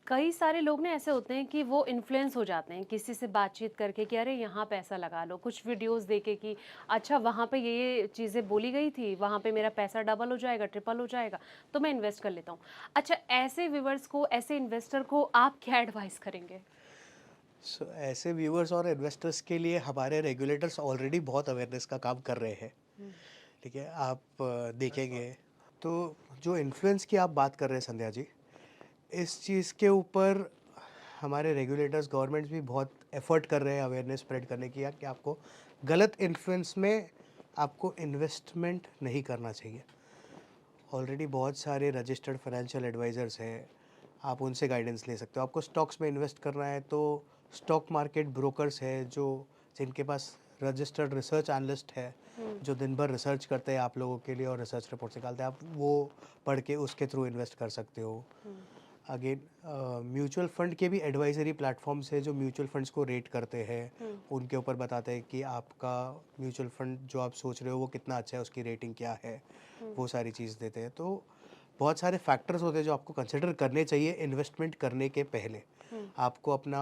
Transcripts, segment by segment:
कई सारे लोग ना ऐसे होते हैं कि वो इन्फ्लुएंस हो जाते हैं किसी से बातचीत करके कि अरे यहाँ पैसा लगा लो, कुछ वीडियोस देखे कि अच्छा वहाँ पे ये चीज़ें बोली गई थी, वहाँ पे मेरा पैसा डबल हो जाएगा, ट्रिपल हो जाएगा, तो मैं इन्वेस्ट कर लेता हूँ। अच्छा, ऐसे व्यूवर्स को, ऐसे इन्वेस्टर को आप क्या एडवाइस करेंगे? ऐसे व्यूअर्स और इन्वेस्टर्स के लिए हमारे रेगुलेटर्स ऑलरेडी बहुत अवेयरनेस का काम कर रहे हैं। हुँ, ठीक है, आप देखेंगे तो जो इन्फ्लुएंस की आप बात कर रहे हैं संध्या जी, इस चीज़ के ऊपर हमारे रेगुलेटर्स गवर्नमेंट्स भी बहुत एफर्ट कर रहे हैं अवेयरनेस स्प्रेड करने की, यार कि आपको गलत इन्फ्लुएंस में आपको इन्वेस्टमेंट नहीं करना चाहिए। ऑलरेडी बहुत सारे रजिस्टर्ड फाइनेंशियल एडवाइजर्स हैं, आप उनसे गाइडेंस ले सकते हो। आपको स्टॉक्स में इन्वेस्ट करना है तो स्टॉक मार्केट ब्रोकर्स है जो जिनके पास रजिस्टर्ड रिसर्च एनालिस्ट है, हुँ, जो दिन भर रिसर्च करते हैं आप लोगों के लिए और रिसर्च रिपोर्ट निकालते हैं, आप वो पढ़ के उसके थ्रू इन्वेस्ट कर सकते हो। हुँ, अगेन म्यूचुअल फंड के भी एडवाइजरी प्लेटफॉर्म्स है जो म्यूचुअल फंड्स को रेट करते हैं, हुँ, उनके ऊपर बताते हैं कि आपका म्यूचुअल फंड जो आप सोच रहे हो वो कितना अच्छा है, उसकी रेटिंग क्या है, हुँ, वो सारी चीज़ देते हैं। तो बहुत सारे फैक्टर्स होते हैं जो आपको कंसिडर करने चाहिए इन्वेस्टमेंट करने के पहले। हुँ, आपको अपना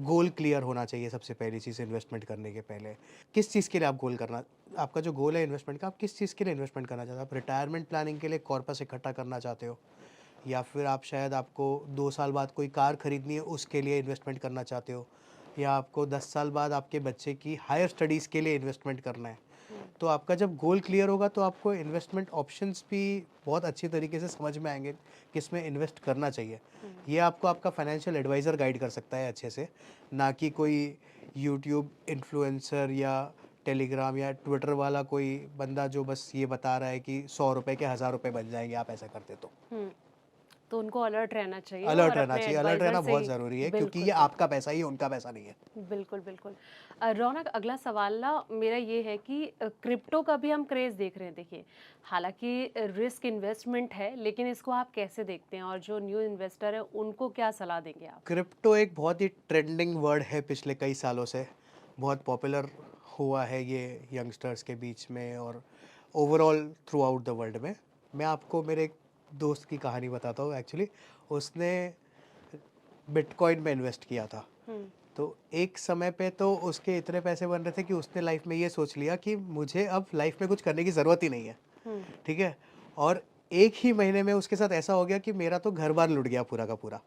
गोल क्लियर होना चाहिए सबसे पहली चीज़ इन्वेस्टमेंट करने के पहले। किस चीज़ के लिए आप गोल करना, आपका जो गोल है इन्वेस्टमेंट का, आप किस चीज़ के लिए इन्वेस्टमेंट करना चाहते हो? आप रिटायरमेंट प्लानिंग के लिए कॉर्पस इकट्ठा करना चाहते हो, या फिर आप शायद आपको 2 साल बाद कोई कार खरीदनी है उसके लिए इन्वेस्टमेंट करना चाहते हो, या आपको 10 साल बाद आपके बच्चे की हायर स्टडीज़ के लिए इन्वेस्टमेंट करना है। हुँ, तो आपका जब गोल क्लियर होगा तो आपको इन्वेस्टमेंट ऑप्शंस भी बहुत अच्छी तरीके से समझ में आएँगे, किसमें इन्वेस्ट करना चाहिए। हुँ। ये आपको आपका फाइनेंशियल एडवाइज़र गाइड कर सकता है अच्छे से, ना कि कोई यूट्यूब इन्फ्लुएंसर या टेलीग्राम या ट्विटर वाला कोई बंदा जो बस ये बता रहा है कि ₹100 के ₹1000 बन जाएँगे आप ऐसा करते तो। हुँ, तो उनको अलर्ट रहना चाहिए अलर्ट और रहना अपने चाहिए, अलर्ट एडवाइज़र रहना से बहुत ही। ज़रूरी है क्योंकि बिल्कुल, ये बिल्कुल। आपका पैसा ही है, उनका पैसा नहीं है। बिल्कुल, बिल्कुल। रौनक, अगला सवाल ना मेरा ये है कि क्रिप्टो का भी हम क्रेज़ देख रहे हैं देखिए। हालाँकि रिस्क इन्वेस्टमेंट है, लेकिन इसको आप कैसे देखते हैं? और जो न्यू इन्वेस्टर हैं, उनको क्या सलाह देंगे आप? क्रिप्टो एक बहुत ही ट्रेंडिंग वर्ड है पिछले कई सालों से, बहुत पॉपुलर हुआ है ये यंगस्टर्स के बीच में और overall through out the world में। मैं आपको मेरे एक दोस्त की कहानी बताता हूँ एक्चुअली, उसने बिटकॉइन में इन्वेस्ट किया था। हुँ, तो एक समय पे तो उसके इतने पैसे बन रहे थे कि उसने लाइफ में ये सोच लिया कि मुझे अब लाइफ में कुछ करने की ज़रूरत ही नहीं है, हुँ, ठीक है? और एक ही महीने में उसके साथ ऐसा हो गया कि मेरा तो घर-बार लुट गया पूरा का पूरा।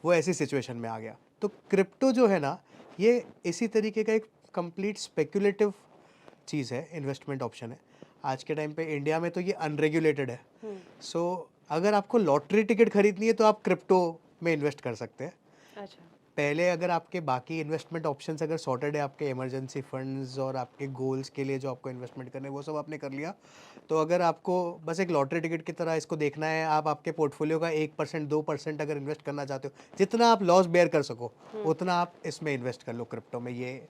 वो ऐसी सिचुएशन में आ गया। तो क्रिप्टो जो है ना, ये इसी तरीके का एक कंप्लीट स्पेक्युलेटिव चीज़ है, इन्वेस्टमेंट ऑप्शन है। आज के टाइम पे इंडिया में तो ये अनरेगुलेटेड है। हुँ। सो अगर आपको लॉटरी टिकट खरीदनी है तो आप क्रिप्टो में इन्वेस्ट कर सकते हैं। अच्छा। पहले अगर आपके बाकी इन्वेस्टमेंट ऑप्शंस अगर सॉर्टेड है, आपके इमरजेंसी फंड्स और आपके गोल्स के लिए जो आपको इन्वेस्टमेंट करने हैं वो सब आपने कर लिया, तो अगर आपको बस एक लॉटरी टिकट की तरह इसको देखना है, आप आपके पोर्टफोलियो का 1% 2% अगर इन्वेस्ट करना चाहते हो, जितना आप लॉस बेयर कर सको हुँ। उतना आप इसमें इन्वेस्ट कर लो क्रिप्टो में। ये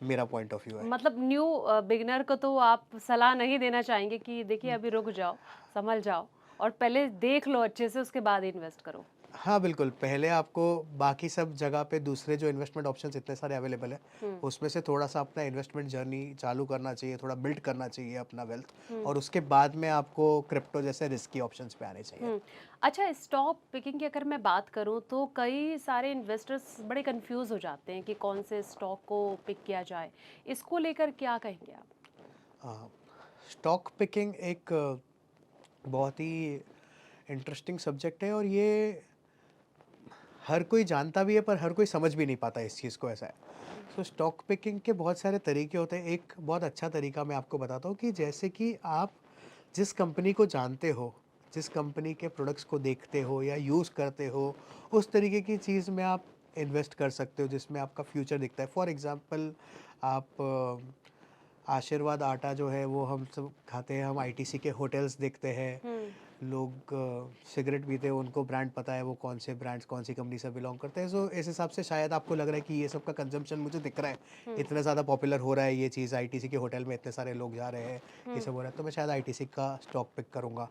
मेरा पॉइंट ऑफ व्यू है। मतलब न्यू बिगिनर को तो आप सलाह नहीं देना चाहेंगे कि देखिए अभी रुक जाओ, संभल जाओ और पहले देख लो अच्छे से, उसके बाद इन्वेस्ट करो। हाँ, बिल्कुल, पहले आपको बाकी सब जगह पे दूसरे जो इन्वेस्टमेंट ऑप्शंस इतने सारे अवेलेबल हैं, हुँ, उसमें से थोड़ा-सा अपना इन्वेस्टमेंट जर्नी चालू करना चाहिए, थोड़ा बिल्ड करना चाहिए अपना वेल्थ, हुँ। और उसके बाद में आपको क्रिप्टो जैसे रिस्की ऑप्शंस पे आने चाहिए। हुँ। अच्छा, स्टॉक पिकिंग की अगर मैं बात करूँ तो कई सारे इन्वेस्टर्स बड़े कन्फ्यूज़ हो जाते हैं कि कौन से स्टॉक को पिक किया जाए। इसको लेकर क्या कहेंगे आप? हाँ, स्टॉक पिकिंग एक बहुत ही इंटरेस्टिंग सब्जेक्ट है और ये हर कोई जानता भी है पर हर कोई समझ भी नहीं पाता इस चीज़ को, ऐसा है। हुँ, सो स्टॉक पिकिंग के बहुत सारे तरीके होते हैं। एक बहुत अच्छा तरीका मैं आपको बताता हूँ कि जैसे कि आप जिस कंपनी को जानते हो, जिस कंपनी के प्रोडक्ट्स को देखते हो या यूज़ करते हो, उस तरीके की चीज़ में आप इन्वेस्ट कर सकते हो जिसमें आपका फ्यूचर दिखता है। फॉर एग्ज़ाम्पल, आप आशीर्वाद आटा जो है वो हम सब खाते हैं, हम आईटीसी के होटल्स देखते हैं, हुँ, लोग सिगरेट पीते हैं, उनको ब्रांड पता है वो कौन से ब्रांड्स कौन सी कंपनी से बिलोंग करते हैं। सो इस हिसाब से शायद आपको लग रहा है कि ये सब का कंजम्पशन मुझे दिख रहा है, हुँ, इतना ज़्यादा पॉपुलर हो रहा है ये चीज़, आईटीसी के होटल में इतने सारे लोग जा रहे हैं, ये हुँ, सब हो रहा है, तो मैं शायद आईटीसी का स्टॉक पिक करूँगा।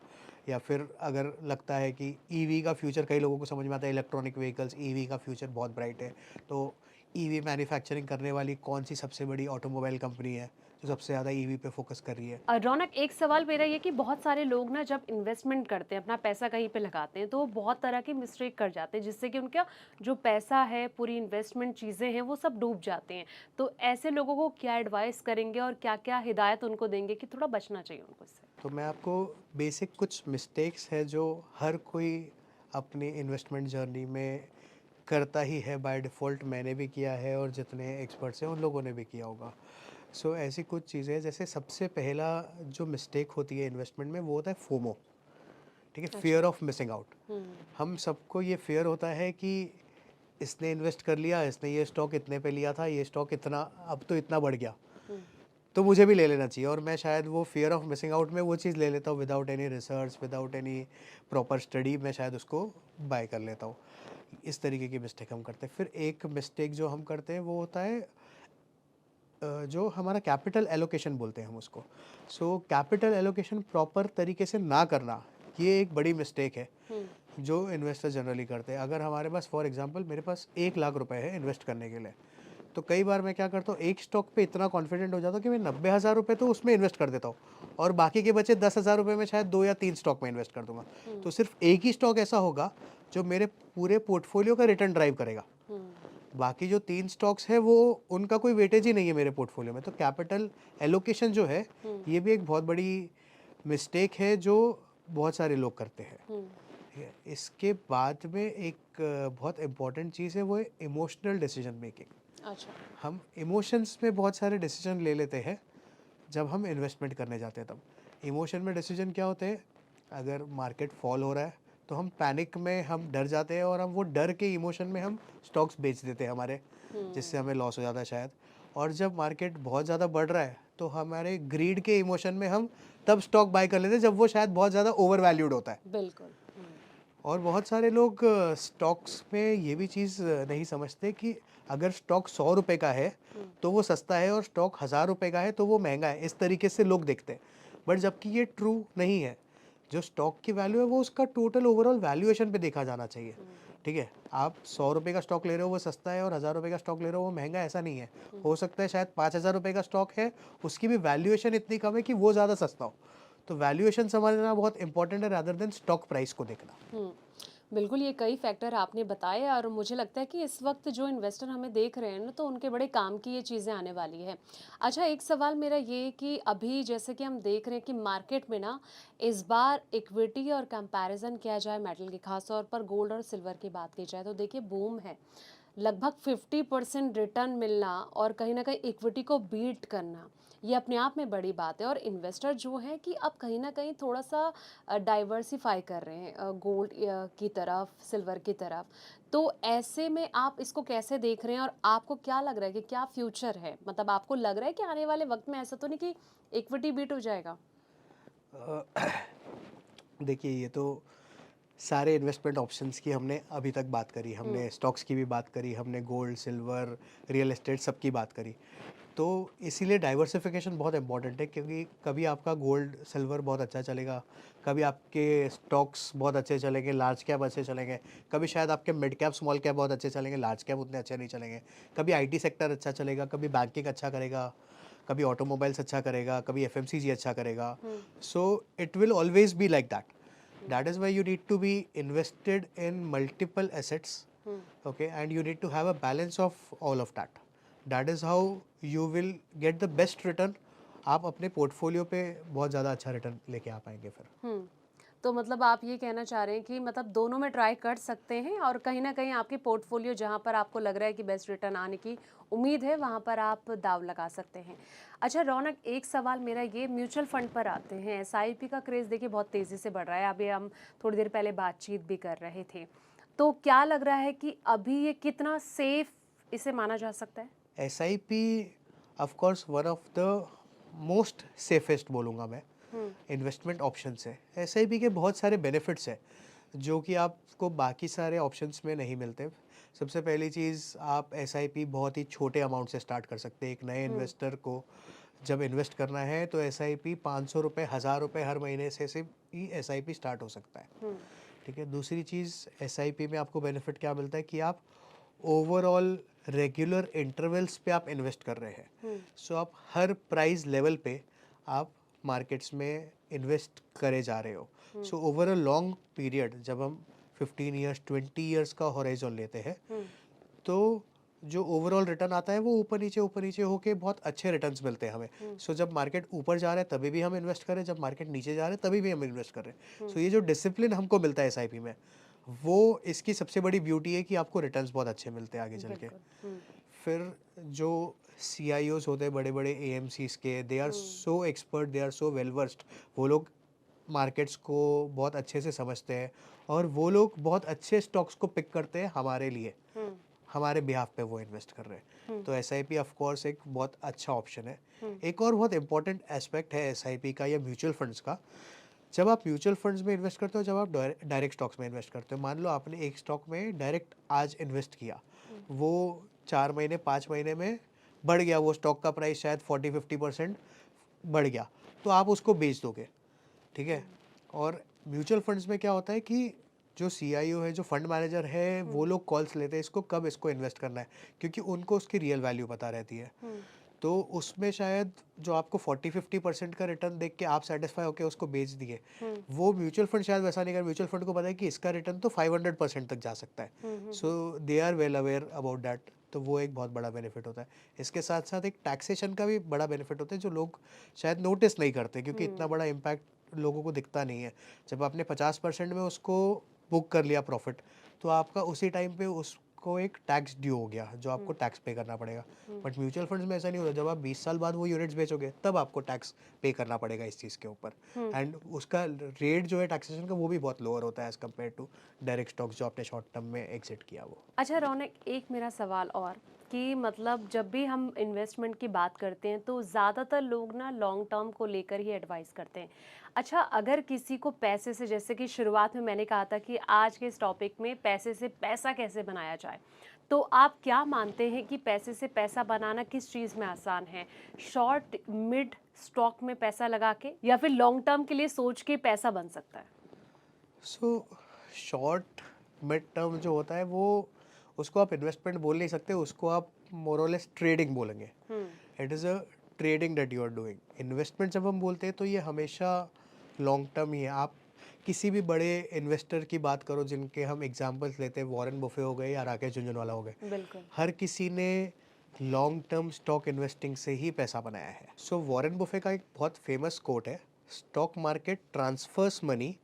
या फिर अगर लगता है कि ईवी का फ्यूचर, कई लोगों को समझ में आता है इलेक्ट्रॉनिक व्हीकल्स, ईवी का फ्यूचर बहुत ब्राइट है, तो ईवी मैन्युफैक्चरिंग करने वाली कौन सी सबसे बड़ी ऑटोमोबाइल कंपनी है जो सबसे ज़्यादा ईवी पे फोकस कर रही है। रौनक, एक सवाल मेरा ये कि बहुत सारे लोग ना जब इन्वेस्टमेंट करते हैं, अपना पैसा कहीं पे लगाते हैं, तो वो बहुत तरह की मिस्टेक कर जाते हैं, जिससे कि उनका जो पैसा है, पूरी इन्वेस्टमेंट चीज़ें हैं, वो सब डूब जाते हैं। तो ऐसे लोगों को क्या एडवाइस करेंगे और क्या-क्या हिदायत उनको देंगे कि थोड़ा बचना चाहिए उनको इससे? तो मैं आपको बेसिक कुछ मिस्टेक्स है जो हर कोई अपनी इन्वेस्टमेंट जर्नी में करता ही है बाय डिफ़ॉल्ट, मैंने भी किया है और जितने एक्सपर्ट्स हैं उन लोगों ने भी किया होगा। सो ऐसी कुछ चीज़ें हैं, जैसे सबसे पहला जो मिस्टेक होती है इन्वेस्टमेंट में वो होता है फोमो, ठीक है, अच्छा। Fear of missing out. Hmm, हम सबको ये फियर होता है कि इसने इन्वेस्ट कर लिया, इसने ये स्टॉक इतने पे लिया था, ये स्टॉक इतना अब तो इतना बढ़ गया, हुँ, तो मुझे भी ले लेना चाहिए। और मैं शायद वो फियर ऑफ मिसिंग आउट में वो चीज़ ले लेता हूँ without any research, without any proper study, मैं शायद उसको बाय कर लेता हूँ। इस तरीके की मिस्टेक हम करते हैं। फिर एक मिस्टेक जो हम करते हैं वो होता है जो हमारा कैपिटल एलोकेशन बोलते हैं हम उसको। सो कैपिटल एलोकेशन प्रॉपर तरीके से ना करना, ये एक बड़ी मिस्टेक है हुँ, जो इन्वेस्टर जनरली करते हैं। अगर हमारे पास फॉर एग्जांपल मेरे पास 1 लाख रुपए है इन्वेस्ट करने के लिए, तो कई बार मैं क्या करता हूँ, एक स्टॉक पे इतना कॉन्फिडेंट हो जाता हूँ कि मैं 90,000 रुपये तो उसमें इन्वेस्ट कर देता हूँ और बाकी के बचे 10,000 रुपये में शायद 2 या 3 स्टॉक में इन्वेस्ट कर दूंगा। हुँ, तो सिर्फ एक ही स्टॉक ऐसा होगा जो मेरे पूरे पोर्टफोलियो का रिटर्न ड्राइव करेगा। हुँ, बाकी जो 3 स्टॉक्स हैं वो उनका कोई वेटेज ही नहीं है मेरे पोर्टफोलियो में। तो कैपिटल एलोकेशन जो है, हुँ, ये भी एक बहुत बड़ी मिस्टेक है जो बहुत सारे लोग करते हैं। हुँ, ठीक है, इसके बाद में एक बहुत इम्पॉर्टेंट चीज़ है, वो है इमोशनल डिसीजन मेकिंग। अच्छा। हम इमोशंस में बहुत सारे डिसीजन ले लेते हैं जब हम इन्वेस्टमेंट करने जाते हैं। तब इमोशन में डिसीजन क्या होते हैं, अगर मार्केट फॉल हो रहा है तो हम पैनिक में हम डर जाते हैं और हम वो डर के इमोशन में हम स्टॉक्स बेच देते हैं हमारे, जिससे हुँ, हमें लॉस हो जाता है शायद। और जब मार्केट बहुत ज़्यादा बढ़ रहा है तो हमारे ग्रीड के इमोशन में हम तब स्टॉक बाय कर लेते हैं जब वो शायद बहुत ज़्यादा ओवर वैल्यूड होता है। बिल्कुल। हुँ, और बहुत सारे लोग स्टॉक्स में ये भी चीज़ नहीं समझते कि अगर स्टॉक 100 रुपये का है हुँ, तो वो सस्ता है और स्टॉक 1000 रुपये का है तो वो महंगा है, इस तरीके से लोग देखते हैं। बट जबकि ये ट्रू नहीं है। जो स्टॉक की वैल्यू है वो उसका टोटल ओवरऑल वैल्यूएशन पे देखा जाना चाहिए। हुँ, ठीक है, आप 100 रुपये का स्टॉक ले रहे हो वो सस्ता है और 1000 रुपये का स्टॉक ले रहे हो वो महंगा है, ऐसा नहीं है। हुँ। हो सकता है शायद 5000 रुपये का स्टॉक है, उसकी भी वैल्यूएशन इतनी कम है कि वो ज़्यादा सस्ता हो। तो वैल्यूएशन समझना बहुत इंपॉर्टेंट है रादर देन स्टॉक प्राइस को देखना। हुँ। बिल्कुल, ये कई फैक्टर आपने बताए और मुझे लगता है कि इस वक़्त जो इन्वेस्टर हमें देख रहे हैं ना, तो उनके बड़े काम की ये चीज़ें आने वाली है। अच्छा, एक सवाल मेरा ये कि अभी जैसे कि हम देख रहे हैं कि मार्केट में ना इस बार इक्विटी और कंपैरिज़न किया जाए मेटल की, ख़ास तौर पर गोल्ड और सिल्वर की बात की जाए, तो देखिए बूम है। लगभग 50% रिटर्न मिलना और कहीं न कहीं इक्विटी को बीट करना, ये अपने आप में बड़ी बात है और इन्वेस्टर जो हैं कि अब कहीं न कहीं थोड़ा-सा डाइवर्सिफ़ाई कर रहे हैं गोल्ड की तरफ, सिल्वर की तरफ। तो ऐसे में आप इसको कैसे देख रहे हैं और आपको क्या लग रहा है कि क्या फ्यूचर है? मतलब आपको लग रहा है कि आने वाले वक़्त में ऐसा तो नहीं कि इक्विटी बीट हो जाएगा? अ, देखिए, ये तो सारे इन्वेस्टमेंट ऑप्शंस की हमने अभी तक बात करी, हुँ, हमने स्टॉक्स की भी बात करी, हमने गोल्ड, सिल्वर, रियल एस्टेट सबकी बात करी। तो इसीलिए डाइवर्सिफिकेशन बहुत इंपॉर्टेंट है, क्योंकि कभी आपका गोल्ड, सिल्वर बहुत अच्छा चलेगा, कभी आपके स्टॉक्स बहुत अच्छे चलेंगे, लार्ज कैप अच्छे चलेंगे, कभी शायद आपके मिड कैप, स्मॉल कैप बहुत अच्छे चलेंगे, लार्ज कैप उतने अच्छे नहीं चलेंगे। कभी आईटी सेक्टर अच्छा चलेगा, कभी बैंकिंग अच्छा करेगा, कभी ऑटोमोबाइल्स अच्छा करेगा, कभी एफएमसीजी अच्छा करेगा। Hmm, so it will always be like that. Hmm, That is why you need to be invested in multiple assets, hmm, okay, and you need to have a balance of all of that. That is how you will get the best return. आप अपने portfolio पे बहुत ज़्यादा अच्छा return लेके आ पाएंगे फिर। हुँ। तो मतलब आप ये कहना चाह रहे हैं कि मतलब दोनों में ट्राई कर सकते हैं और कहीं न कहीं आपकी पोर्टफ़ोलियो जहाँ पर आपको लग रहा है कि बेस्ट रिटर्न आने की उम्मीद है, वहाँ पर आप दाँव लगा सकते हैं। अच्छा रौनक, एक सवाल मेरा ये म्यूचुअल फ़ंड पर आते हैं। एसआईपी का क्रेज़ देखिए बहुत तेज़ी से बढ़ रहा है, अभी हम थोड़ी देर पहले बातचीत भी कर रहे थे। तो क्या लग रहा है कि अभी ये कितना सेफ़ इसे माना जा सकता है? S I P of course one of the most safest बोलूँगा मैं, हुँ, इन्वेस्टमेंट ऑप्शन है। एस आई पी के बहुत सारे बेनिफिट्स हैं जो कि आपको बाकी सारे ऑप्शंस में नहीं मिलते। सबसे पहली चीज़, आप एस आई पी बहुत ही छोटे अमाउंट से स्टार्ट कर सकते हैं। एक नए हुँ, इन्वेस्टर को जब इन्वेस्ट करना है तो एस आई पी 500 रुपये, 1000 रुपये हर महीने से ही एस आई पी स्टार्ट हो सकता है। हुँ, ठीक है, दूसरी चीज़, एस आई पी में आपको बेनिफिट क्या मिलता है कि आप ओवरऑल रेगुलर इंटरवल्स पे आप इन्वेस्ट कर रहे हैं। सो आप हर प्राइस लेवल पे आप मार्केट्स में इन्वेस्ट करे जा रहे हो। So over a long period जब हम 15 ईयर्स 20 ईयर्स का होराइजन लेते हैं तो जो ओवरऑल रिटर्न आता है वो ऊपर नीचे होके बहुत अच्छे रिटर्न्स मिलते हैं हमें। सो जब मार्केट ऊपर जा रहा है तभी भी हम इन्वेस्ट करें, जब मार्केट नीचे जा रहा है तभी भी हम इन्वेस्ट करें। सो ये जो डिसिप्लिन हमको मिलता है एसआईपी में, वो इसकी सबसे बड़ी ब्यूटी है कि आपको रिटर्न्स बहुत अच्छे मिलते हैं आगे चल के। फिर जो CIOs होते हैं बड़े बड़े AMCs के, they are so expert, they are so well versed. वो लोग मार्केट्स को बहुत अच्छे से समझते हैं और वो लोग बहुत अच्छे स्टॉक्स को पिक करते हैं हमारे लिए, हमारे बिहाफ पे वो इन्वेस्ट कर रहे हैं। तो SIP ऑफ कोर्स एक बहुत अच्छा ऑप्शन है। एक और बहुत इंपॉर्टेंट एस्पेक्ट है SIP का या म्यूचुअल फंड्स का। जब आप म्यूचुअल फंड्स में इन्वेस्ट करते हो, जब आप डायरेक्ट स्टॉक्स में इन्वेस्ट करते हो, मान लो आपने एक स्टॉक में डायरेक्ट आज इन्वेस्ट किया, वो 4 महीने 5 महीने में बढ़ गया, वो स्टॉक का प्राइस शायद 40-50% बढ़ गया, तो आप उसको बेच दोगे, ठीक है। और म्यूचुअल फंड्स में क्या होता है कि जो CIO है, जो फंड मैनेजर है, वो लोग कॉल्स लेते हैं इसको कब इसको इन्वेस्ट करना है, क्योंकि उनको उसकी रियल वैल्यू पता रहती है। तो उसमें शायद जो आपको 40-50% का रिटर्न देख के आप सेटिस्फाई होकर उसको बेच दिए, वो म्यूचुअल फंड शायद वैसा नहीं कर। म्यूचुअल फंड को पता है कि इसका रिटर्न तो 500% तक जा सकता है। So they are well aware about that. तो वो एक बहुत बड़ा बेनिफिट होता है। इसके साथ साथ एक टैक्सेशन का भी बड़ा बेनिफिट होता है जो लोग शायद नोटिस नहीं करते, क्योंकि इतना बड़ा इम्पैक्ट लोगों को दिखता नहीं है। जब आपने 50% में उसको बुक कर लिया प्रॉफिट, तो आपका उसी टाइम पे उसको एक टैक्स ड्यू हो गया जो आपको टैक्स पे करना पड़ेगा। बट म्यूचुअल फंड्स में ऐसा नहीं होता। जब आप 20 साल बाद वो यूनिट्स बेचोगे तब आपको टैक्स पे करना पड़ेगा इस चीज़ के ऊपर। एंड उसका रेट जो है टैक्सेशन का वो भी बहुत लोअर होता है as compare to direct stocks जो आपने शॉर्ट टर्म में एग्जिट किया वो। अच्छा रौनक, एक मेरा सवाल और कि मतलब जब भी हम इन्वेस्टमेंट की बात करते हैं तो ज़्यादातर लोग ना लॉन्ग टर्म को लेकर ही एडवाइस करते हैं। अच्छा, अगर किसी को पैसे से, जैसे कि शुरुआत में मैंने कहा था कि आज के इस टॉपिक में पैसे से पैसा कैसे बनाया जाए, तो आप क्या मानते हैं कि पैसे से पैसा बनाना किस चीज़ में आसान है? शॉर्ट मिड स्टॉक में पैसा लगा के, या फिर लॉन्ग टर्म के लिए सोच के पैसा बन सकता है? सो शॉर्ट मिड टर्म जो होता है वो, उसको आप इन्वेस्टमेंट बोल नहीं सकते, उसको आप मोरलेस ट्रेडिंग बोलेंगे। It is a trading that you are doing. Investment जब हम बोलते हैं तो ये हमेशा लॉन्ग टर्म ही है। आप किसी भी बड़े इन्वेस्टर की बात करो जिनके हम एग्जांपल्स लेते हैं, वॉरेन बुफे हो गए या राकेश झुनझुनवाला हो गए, बिल्कुल। हर किसी ने लॉन्ग टर्म स्टॉक इन्वेस्टिंग से ही पैसा बनाया है। सो वॉरेन बुफे का एक बहुत फेमस कोट है, stock market transfers money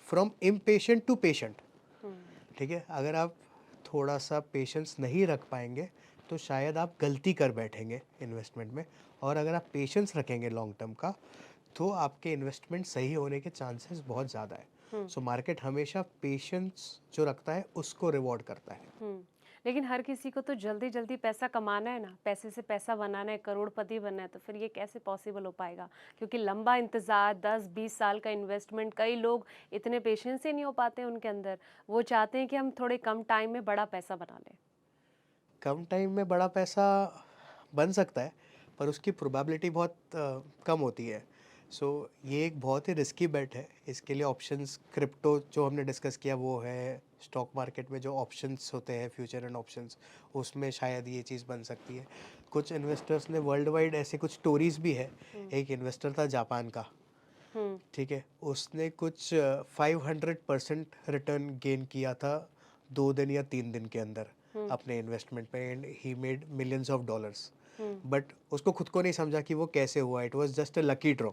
from impatient to patient. ठीक है, अगर आप थोड़ा सा पेशेंस नहीं रख पाएंगे तो शायद आप गलती कर बैठेंगे इन्वेस्टमेंट में, और अगर आप पेशेंस रखेंगे लॉन्ग टर्म का तो आपके इन्वेस्टमेंट सही होने के चांसेस बहुत ज़्यादा है। सो मार्केट हमेशा पेशेंस जो रखता है उसको रिवॉर्ड करता है। लेकिन हर किसी को तो जल्दी जल्दी पैसा कमाना है ना, पैसे से पैसा बनाना है, करोड़पति बनना है, तो फिर ये कैसे पॉसिबल हो पाएगा? क्योंकि लंबा इंतज़ार, 10-20 साल का इन्वेस्टमेंट, कई लोग इतने पेशेंस से नहीं हो पाते उनके अंदर। वो चाहते हैं कि हम थोड़े कम टाइम में बड़ा पैसा बना लें। कम टाइम में बड़ा पैसा बन सकता है पर उसकी प्रोबेबिलिटी बहुत कम होती है। सो ये एक बहुत ही रिस्की बेट है। इसके लिए ऑप्शंस, क्रिप्टो जो हमने डिस्कस किया वो है, स्टॉक मार्केट में जो ऑप्शंस होते हैं फ्यूचर एंड ऑप्शंस, उसमें शायद ये चीज़ बन सकती है। कुछ इन्वेस्टर्स ने वर्ल्ड वाइड ऐसे कुछ स्टोरीज भी है। एक इन्वेस्टर था जापान का, ठीक है, उसने कुछ 500% रिटर्न गेन किया था 2 दिन या 3 दिन के अंदर अपने इन्वेस्टमेंट पे, and he made millions of dollars. But उसको खुद को नहीं समझा कि वो कैसे हुआ। It was just a lucky draw,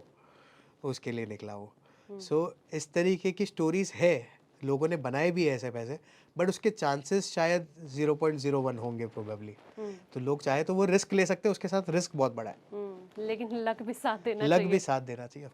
उसके लिए निकला वो। सो इस तरीके की स्टोरीज है, लोगों ने बनाए भी है ऐसे पैसे, बट उसके चांसेस शायद 0.01 होंगे प्रोबेबली। तो लोग चाहे तो वो रिस्क ले सकते हैं, उसके साथ रिस्क बहुत बड़ा है, लेकिन लक भी साथ देना लक चाहिए। भी साथ देना चाहिए।